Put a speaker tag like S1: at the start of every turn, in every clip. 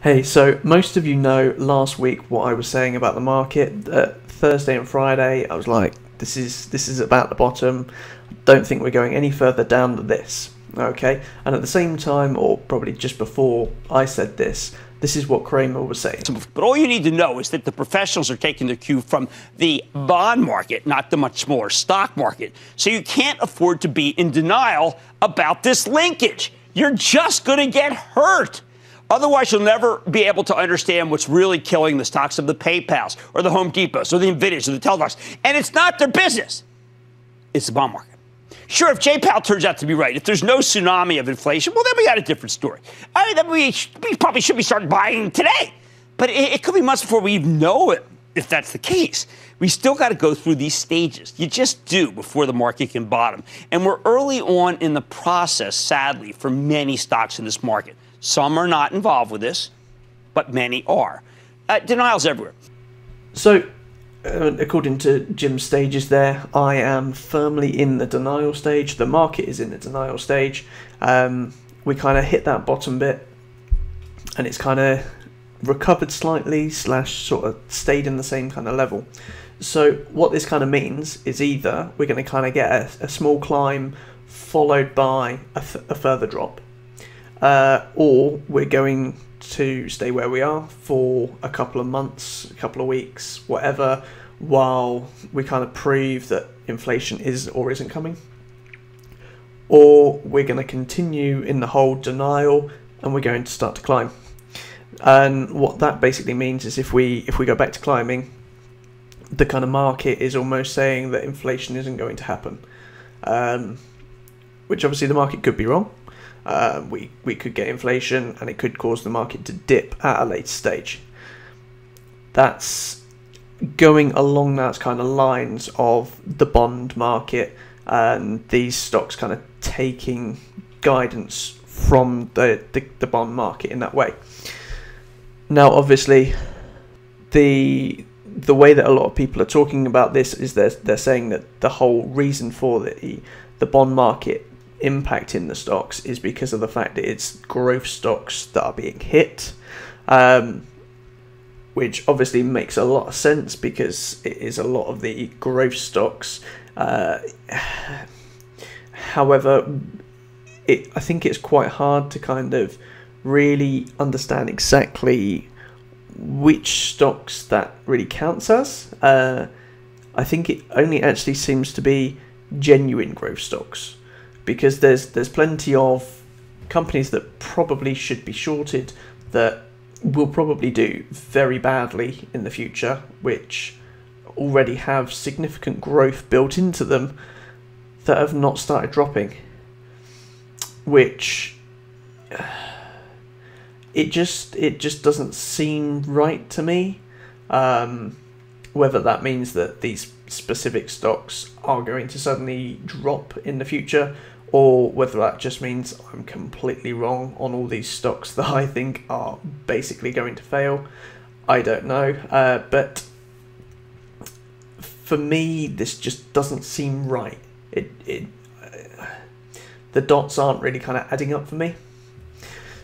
S1: Hey, so most of you know last week what I was saying about the market. Thursday and Friday, I was like, this is about the bottom. Don't think we're going any further down than this. Okay, and at the same time, or probably just before I said this is what Kramer was saying.
S2: But all you need to know is that the professionals are taking their cue from the bond market, not the much smaller stock market. So you can't afford to be in denial about this linkage. You're just going to get hurt. Otherwise, you'll never be able to understand what's really killing the stocks of the PayPals or the Home Depots or the NVIDIAs or the Telladocs. And it's not their business. It's the bond market. Sure, if J-Powell turns out to be right, if there's no tsunami of inflation, well, then we got a different story. I mean, then we probably should be starting buying today. But it could be months before we even know it, if that's the case. We still got to go through these stages. You just do before the market can bottom. And we're early on in the process, sadly, for many stocks in this market. Some are not involved with this, but many are. Denial's everywhere.
S1: So, according to Jim's stages there, I am firmly in the denial stage. The market is in the denial stage. We kind of hit that bottom bit, and it's kind of recovered slightly / sort of stayed in the same kind of level. So what this kind of means is either we're going to kind of get a small climb followed by a further drop, or we're going to stay where we are for a couple of months, a couple of weeks, whatever, while we kind of prove that inflation is or isn't coming. Or we're going to continue in the whole denial and we're going to start to climb. And what that basically means is if we go back to climbing, the kind of market is almost saying that inflation isn't going to happen. Which obviously the market could be wrong. We could get inflation and it could cause the market to dip at a later stage. That's going along that kind of lines of the bond market and these stocks kind of taking guidance from the bond market in that way. Now, obviously, the way that a lot of people are talking about this is they're saying that the whole reason for the bond market impacting the stocks is because of the fact that it's growth stocks that are being hit, which obviously makes a lot of sense because it is a lot of the growth stocks. However, I think it's quite hard to kind of really understand exactly which stocks that really counts as. I think it only actually seems to be genuine growth stocks, because there's plenty of companies that probably should be shorted that will probably do very badly in the future, which already have significant growth built into them that have not started dropping, which it just doesn't seem right to me. Whether that means that these specific stocks are going to suddenly drop in the future, or whether that just means I'm completely wrong on all these stocks that I think are basically going to fail, I don't know. But for me, this just doesn't seem right. The dots aren't really kind of adding up for me.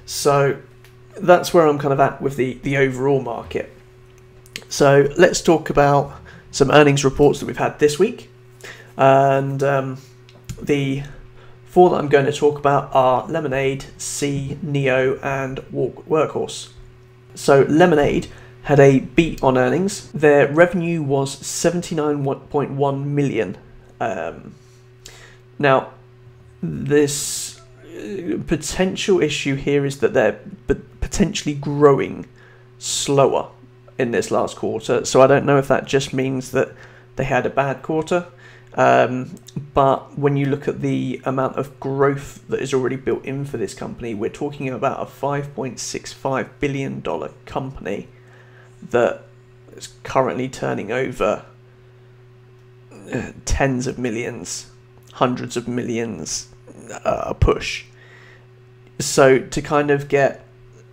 S1: So that's where I'm kind of at with the overall market. So let's talk about some earnings reports that we've had this week. And the four that I'm going to talk about are Lemonade, C, Neo, and Workhorse. So Lemonade had a beat on earnings. Their revenue was 79.1 million. Now, this potential issue here is that they're potentially growing slower in this last quarter. So I don't know if that just means that they had a bad quarter. But when you look at the amount of growth that is already built in for this company, we're talking about a $5.65 billion company that is currently turning over tens of millions, hundreds of millions a push. So to kind of get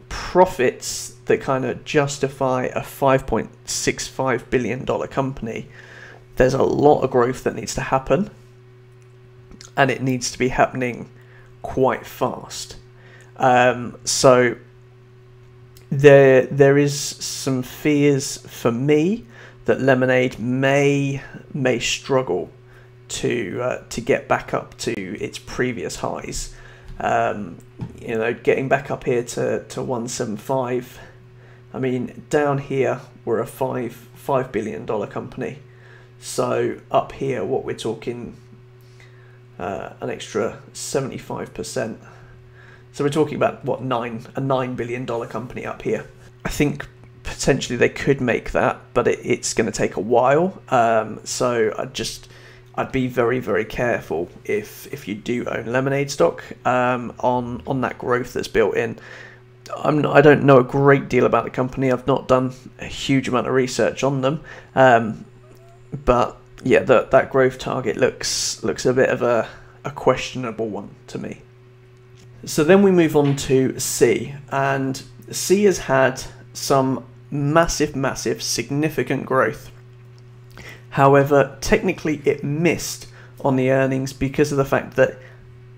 S1: profits that kind of justify a $5.65 billion company, there's a lot of growth that needs to happen, and it needs to be happening quite fast. So there is some fears for me that Lemonade may struggle to get back up to its previous highs. Getting back up here to 175. I mean, down here we're a $5 billion company, so up here what we're talking an extra 75%. So we're talking about what, a $9 billion company up here. I think potentially they could make that, but it's going to take a while. So I'd be very, very careful if you do own Lemonade stock on that growth that's built in. I don't know a great deal about the company. I've not done a huge amount of research on them, but yeah, that growth target looks a bit of a questionable one to me. So then we move on to C, and C has had some massive, significant growth. However, technically it missed on the earnings because of the fact that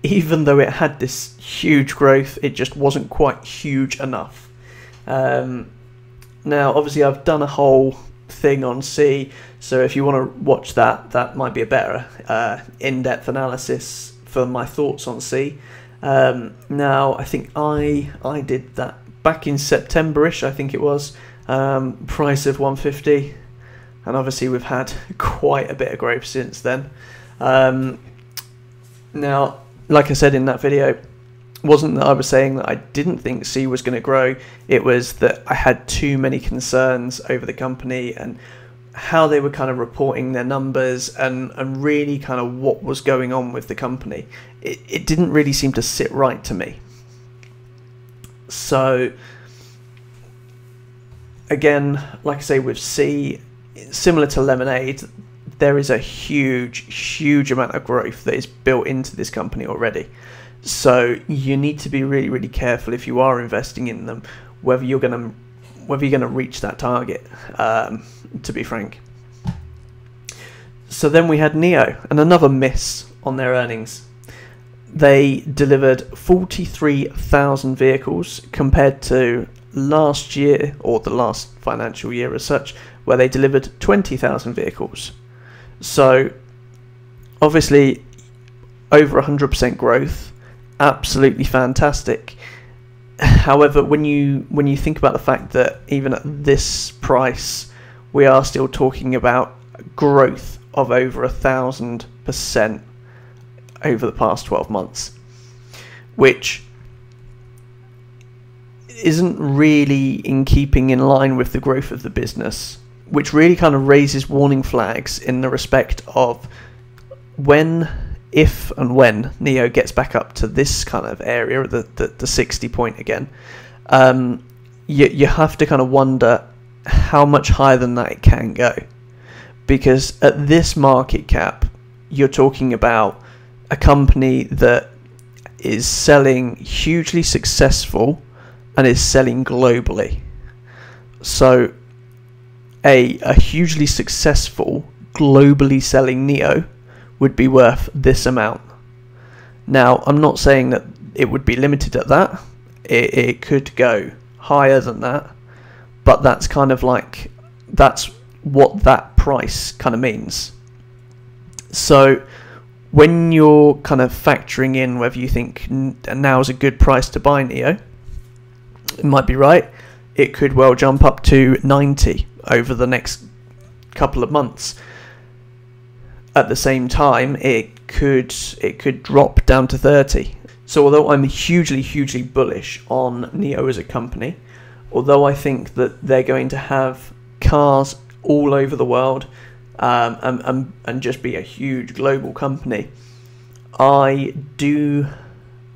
S1: even though it had this huge growth, it just wasn't quite huge enough. Now, obviously, I've done a whole thing on C, so if you want to watch that might be a better in-depth analysis for my thoughts on C. Now, I think I did that back in September-ish, I think it was, price of 150, and obviously we've had quite a bit of growth since then. Now, like I said in that video, wasn't that I was saying that I didn't think C was going to grow, it was that I had too many concerns over the company and how they were kind of reporting their numbers and really kind of what was going on with the company. It didn't really seem to sit right to me. So again, like I say, with C, similar to Lemonade, there is a huge amount of growth that is built into this company already. So you need to be really careful if you are investing in them, whether you're going to reach that target, to be frank. So then we had Neo, and another miss on their earnings. They delivered 43,000 vehicles compared to last year, or the last financial year as such, where they delivered 20,000 vehicles. So obviously over 100% growth, absolutely fantastic. However, when you think about the fact that even at this price we are still talking about growth of over 1,000% over the past 12 months, which isn't really in keeping in line with the growth of the business, which really kind of raises warning flags in the respect of if and when Neo gets back up to this kind of area, the 60 point again, you have to kind of wonder how much higher than that it can go. Because at this market cap, you're talking about a company that is selling hugely successful and is selling globally. So a hugely successful, globally selling Neo would be worth this amount. Now, I'm not saying that it would be limited at that. It could go higher than that, but that's kind of like, that's what that price kind of means. So when you're kind of factoring in whether you think now is a good price to buy Neo, it might be right. It could well jump up to 90 over the next couple of months. At the same time, it could drop down to 30. So although I'm hugely bullish on Neo as a company, although I think that they're going to have cars all over the world and just be a huge global company, I do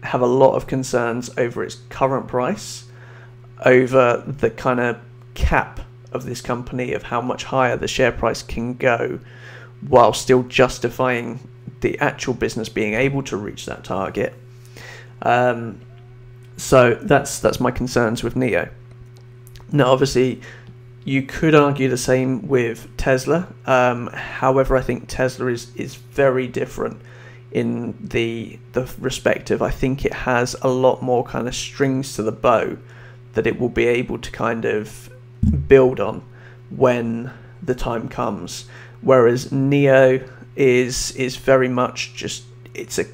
S1: have a lot of concerns over its current price, over the kind of cap of this company of how much higher the share price can go while still justifying the actual business being able to reach that target. So that's my concerns with Neo. Now obviously you could argue the same with Tesla. However, I think Tesla is very different in the respect of, I think it has a lot more kind of strings to the bow that it will be able to kind of build on when the time comes. Whereas Neo is very much just, it's a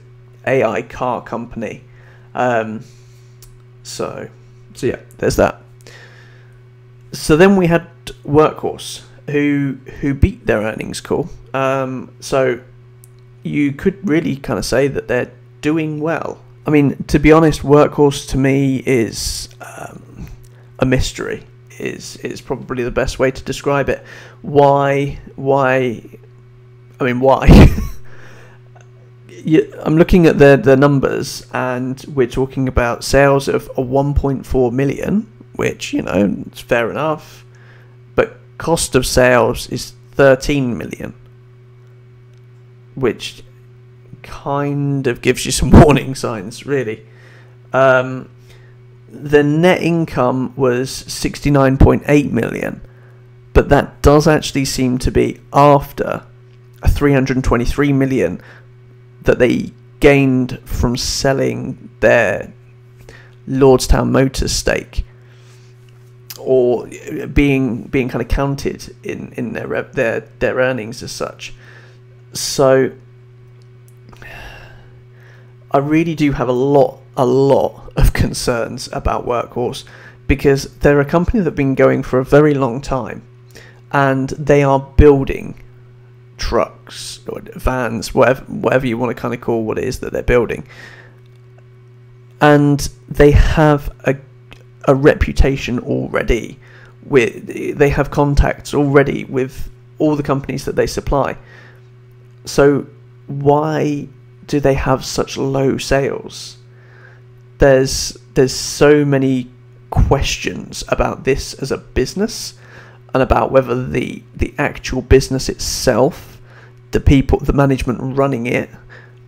S1: AI car company. So yeah, there's that. So then we had Workhorse, who beat their earnings call. So you could really kind of say that they're doing well. I mean, to be honest, Workhorse to me is a mystery. Is probably the best way to describe it. Why? I mean, why? I'm looking at the numbers, and we're talking about sales of a 1.4 million, which, you know, it's fair enough. But cost of sales is 13 million, which kind of gives you some warning signs, really. The net income was 69.8 million, but that does actually seem to be after a 323 million that they gained from selling their Lordstown Motors stake, or being kind of counted in their earnings as such. So I really do have a lot of concerns about Workhorse, because they're a company that have been going for a very long time, and they are building trucks or vans, whatever you want to kind of call what it is that they're building, and they have a reputation already. They have contacts already with all the companies that they supply. So why do they have such low sales? There's so many questions about this as a business, and about whether the actual business itself, the people, the management running it,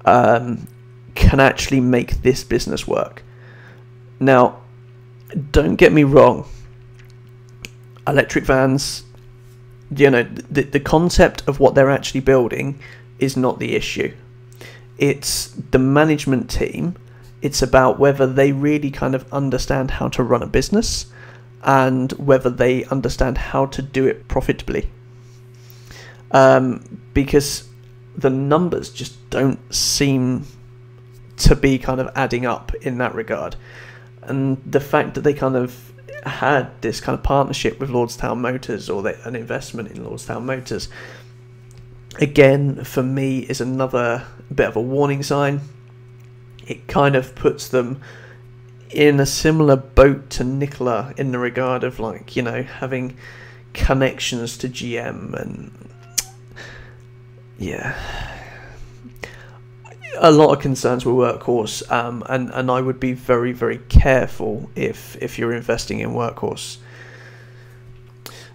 S1: can actually make this business work. Now, don't get me wrong, electric vans, you know, the concept of what they're actually building is not the issue. It's the management team. It's about whether they really kind of understand how to run a business, and whether they understand how to do it profitably. Because the numbers just don't seem to be kind of adding up in that regard. And the fact that they kind of had this kind of partnership with Lordstown Motors, or an investment in Lordstown Motors, again, for me, is another bit of a warning sign. It kind of puts them in a similar boat to Nikola in the regard of, like, you know, having connections to GM, and yeah, a lot of concerns with Workhorse, and I would be very, very careful if you're investing in Workhorse.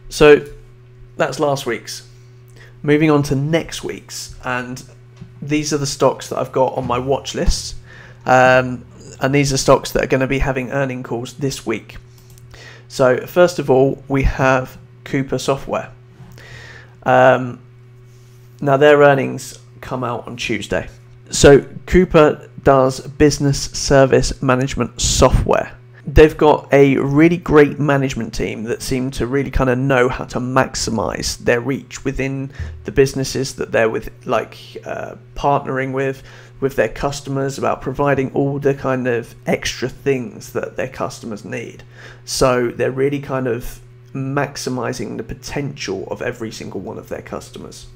S1: So that's last week's. Moving on to next week's, and these are the stocks that I've got on my watch list. And these are stocks that are going to be having earning calls this week. So first of all, we have Cooper Software. Now their earnings come out on Tuesday. So Cooper does business service management software. They've got a really great management team that seem to really kind of know how to maximize their reach within the businesses that they're with, like partnering with their customers, about providing all the kind of extra things that their customers need. So they're really kind of maximizing the potential of every single one of their customers.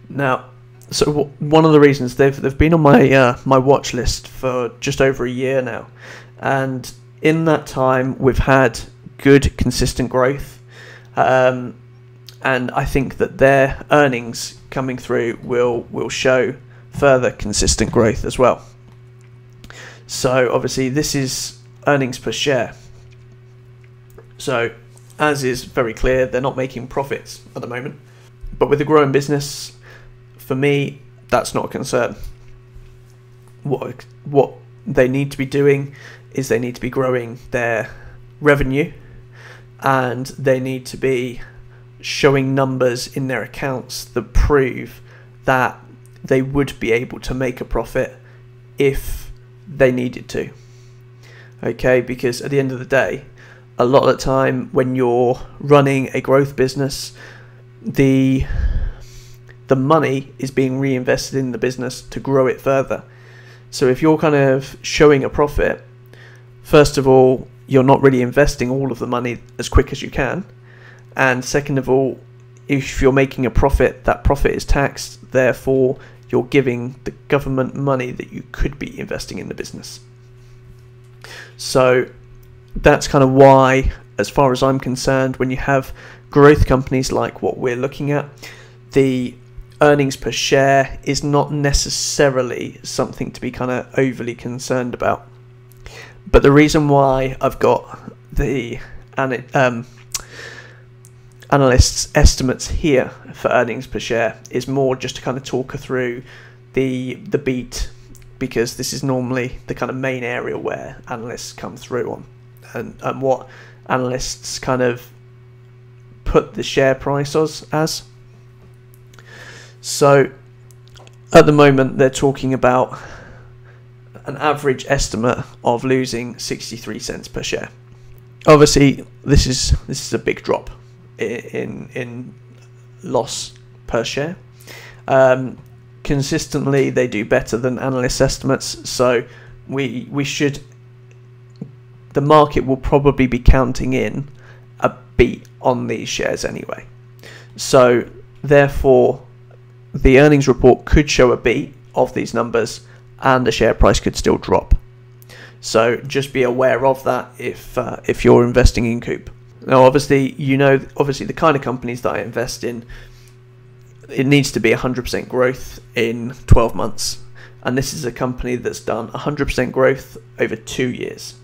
S1: Now, so one of the reasons they've been on my my watch list for just over a year now, and in that time we've had good consistent growth, and I think that their earnings coming through will show further consistent growth as well. So obviously this is earnings per share. So as is very clear, they're not making profits at the moment, but with a growing business, for me, that's not a concern. What they need to be doing is they need to be growing their revenue, and they need to be showing numbers in their accounts that prove that they would be able to make a profit if they needed to. Okay, because at the end of the day, a lot of the time when you're running a growth business, the money is being reinvested in the business to grow it further. So if you're kind of showing a profit, first of all, you're not really investing all of the money as quick as you can. And second of all, if you're making a profit, that profit is taxed. Therefore, you're giving the government money that you could be investing in the business. So that's kind of why, as far as I'm concerned, when you have growth companies like what we're looking at, the earnings per share is not necessarily something to be kind of overly concerned about. But the reason why I've got the analysts' estimates here for earnings per share is more just to kind of talk through the beat, because this is normally the kind of main area where analysts come through on, and what analysts kind of put the share price as. So at the moment they're talking about an average estimate of losing 63 cents per share. Obviously this is a big drop in loss per share. Consistently they do better than analyst estimates, so the market will probably be counting in a beat on these shares anyway. So therefore the earnings report could show a beat of these numbers and the share price could still drop. So just be aware of that if you're investing in Coop. Now obviously the kind of companies that I invest in, it needs to be 100% growth in 12 months, and this is a company that's done 100% growth over 2 years.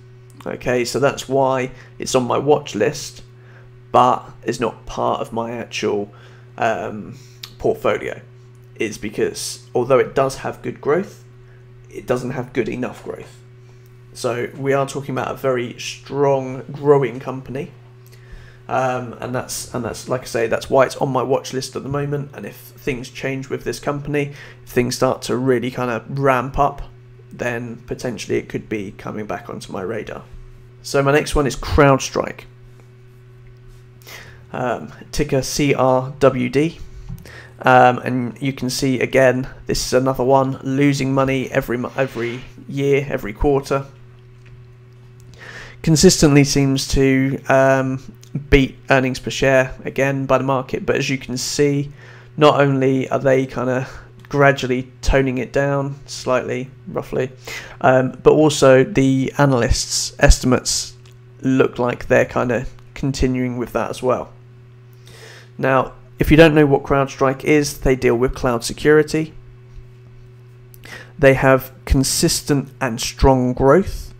S1: Okay, so that's why it's on my watch list, but it's not part of my actual portfolio. Is because although it does have good growth, it doesn't have good enough growth. So we are talking about a very strong growing company, and that's like I say, that's why it's on my watch list at the moment. And if things change with this company, if things start to really kind of ramp up, then potentially it could be coming back onto my radar. So my next one is Crowdstrike, ticker CRWD. And you can see again, this is another one losing money every year, every quarter. Consistently seems to beat earnings per share again by the market, but as you can see, not only are they kind of gradually toning it down slightly, roughly, but also the analysts' estimates look like they're kind of continuing with that as well. Now, if you don't know what Crowdstrike is, they deal with cloud security. They have consistent and strong growth.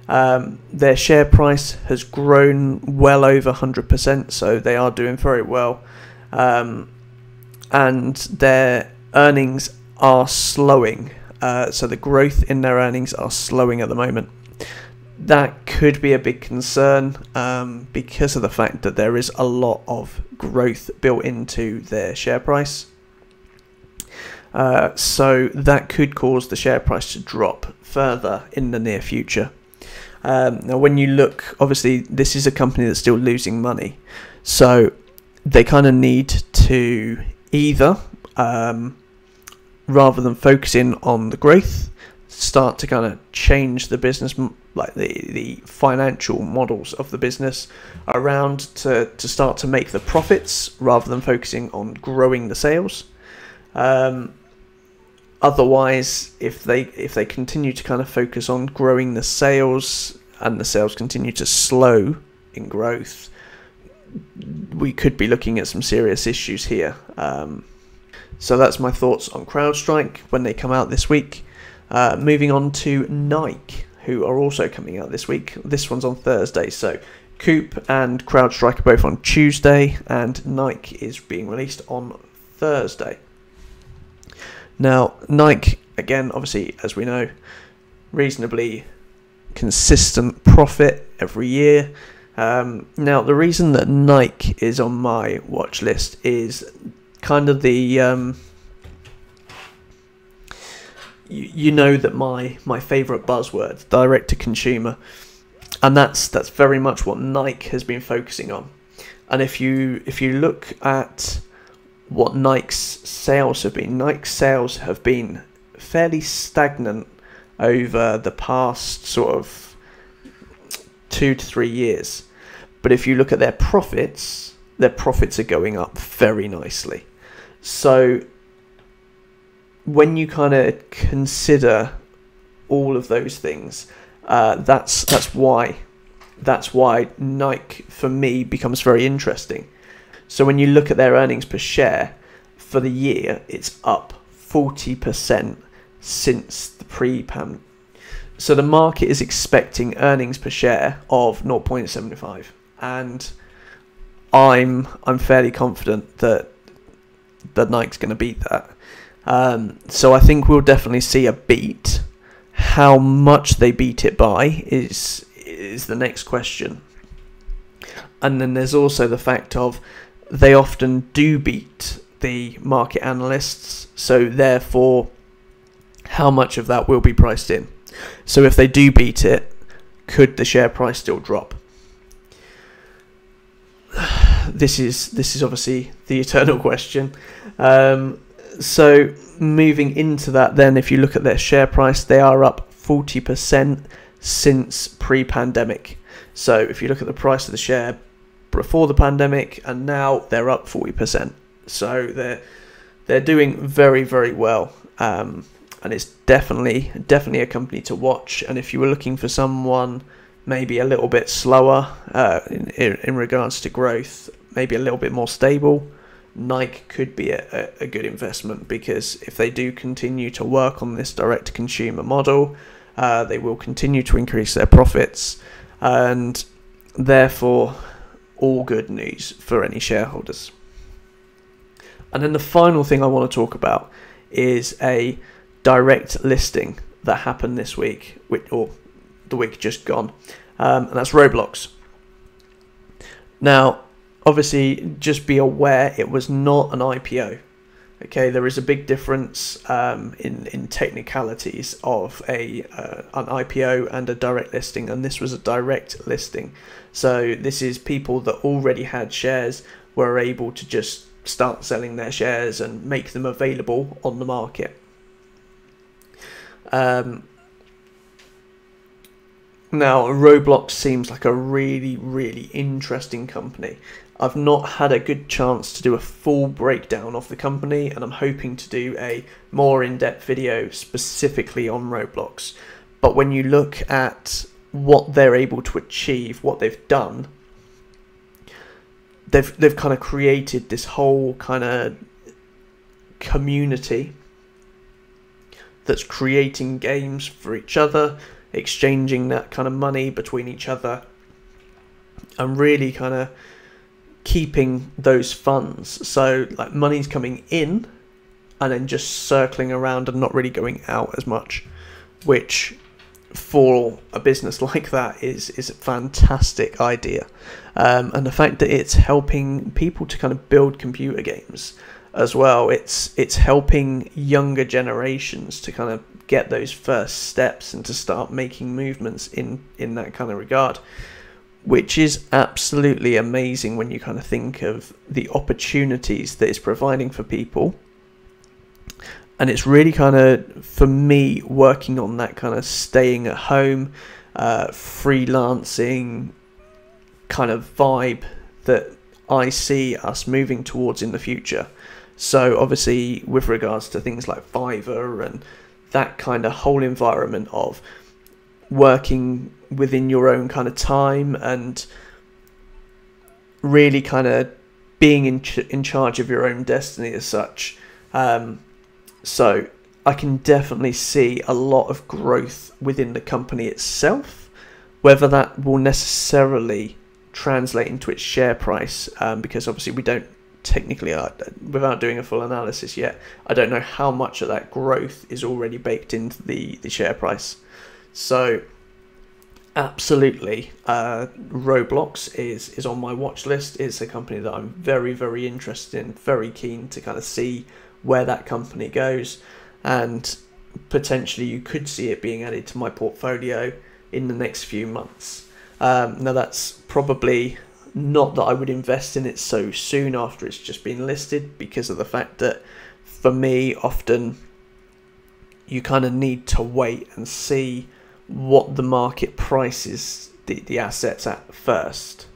S1: Their share price has grown well over 100%, so they are doing very well. And their earnings are slowing. So the growth in their earnings are slowing at the moment. That could be a big concern because of the fact that there is a lot of growth built into their share price. So that could cause the share price to drop further in the near future. Now when you look, obviously this is a company that's still losing money, so they kind of need to either, rather than focusing on the growth, start to kind of change the business, like the financial models of the business around to start to make the profits rather than focusing on growing the sales. Otherwise, if they continue to kind of focus on growing the sales and the sales continue to slow in growth, we could be looking at some serious issues here. So that's my thoughts on Crowdstrike when they come out this week. Moving on to Nike, who are also coming out this week. This one's on Thursday, so Coop and Crowdstrike are both on Tuesday, and Nike is being released on Thursday. Now, Nike, again, obviously, as we know, reasonably consistent profit every year. Now, the reason that Nike is on my watch list is kind of the... You know that my favourite buzzword, direct to consumer, and that's very much what Nike has been focusing on. And if you look at what Nike's sales have been fairly stagnant over the past sort of 2 to 3 years. But if you look at their profits are going up very nicely. So when you kind of consider all of those things, that's why Nike for me becomes very interesting. So when you look at their earnings per share for the year, it's up 40% since the pre-pandemic. So the market is expecting earnings per share of 0.75, and I'm fairly confident that Nike's going to beat that. So I think we'll definitely see a beat. How much they beat it by is the next question. And then there's also the fact of they often do beat the market analysts, so therefore how much of that will be priced in. So if they do beat it, could the share price still drop? This is obviously the eternal question. So moving into that then, if you look at their share price, they are up 40% since pre-pandemic. So if you look at the price of the share before the pandemic and now, they're up 40%. So they're doing very, very well. And it's definitely a company to watch. And if you were looking for someone maybe a little bit slower in regards to growth, maybe a little bit more stable, Nike could be a good investment, because if they do continue to work on this direct-to-consumer model, they will continue to increase their profits, and therefore all good news for any shareholders. And then the final thing I want to talk about is a direct listing that happened this week, or the week just gone, and that's Roblox. Now, obviously, just be aware it was not an IPO. Okay, there is a big difference in technicalities of an IPO and a direct listing, and this was a direct listing. So this is people that already had shares were able to just start selling their shares and make them available on the market. Now, Roblox seems like a really, really interesting company. I've not had a good chance to do a full breakdown of the company, and I'm hoping to do a more in-depth video specifically on Roblox. But when you look at what they're able to achieve, what they've done, they've kind of created this whole kind of community that's creating games for each other, exchanging that kind of money between each other, and really kind of keeping those funds. So like money's coming in and then just circling around and not really going out as much, which for a business like that is a fantastic idea. And the fact that it's helping people to kind of build computer games as well, it's helping younger generations to kind of get those first steps and to start making movements in that kind of regard, which is absolutely amazing when you kind of think of the opportunities that it's providing for people. And it's really kind of, for me, working on that kind of staying at home, freelancing kind of vibe that I see us moving towards in the future. So obviously with regards to things like Fiverr and that kind of whole environment of working within your own kind of time and really kind of being in charge of your own destiny as such. So I can definitely see a lot of growth within the company itself. Whether that will necessarily translate into its share price, because obviously we don't technically, without doing a full analysis yet, I don't know how much of that growth is already baked into the share price. So absolutely, Roblox is on my watch list. It's a company that I'm very, very interested in, very keen to kind of see where that company goes, and potentially you could see it being added to my portfolio in the next few months. Now that's probably not that I would invest in it so soon after it's just been listed, because of the fact that for me often you kind of need to wait and see what the market prices the assets at first,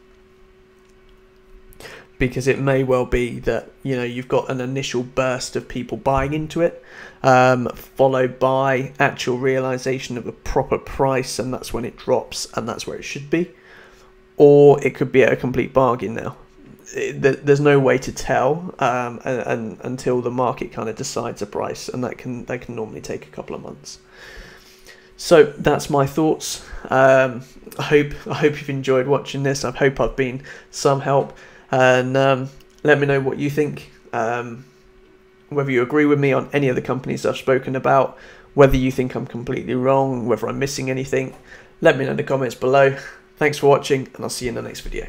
S1: because it may well be that, you know, you've got an initial burst of people buying into it, followed by actual realization of a proper price, and that's when it drops, and that's where it should be. Or it could be at a complete bargain now. There's no way to tell and until the market kind of decides a price, and that can normally take a couple of months. So that's my thoughts. I hope you've enjoyed watching this. I hope I've been some help, and let me know what you think. Whether you agree with me on any of the companies I've spoken about, whether you think I'm completely wrong, whether I'm missing anything. Let me know in the comments below. Thanks for watching, and I'll see you in the next video.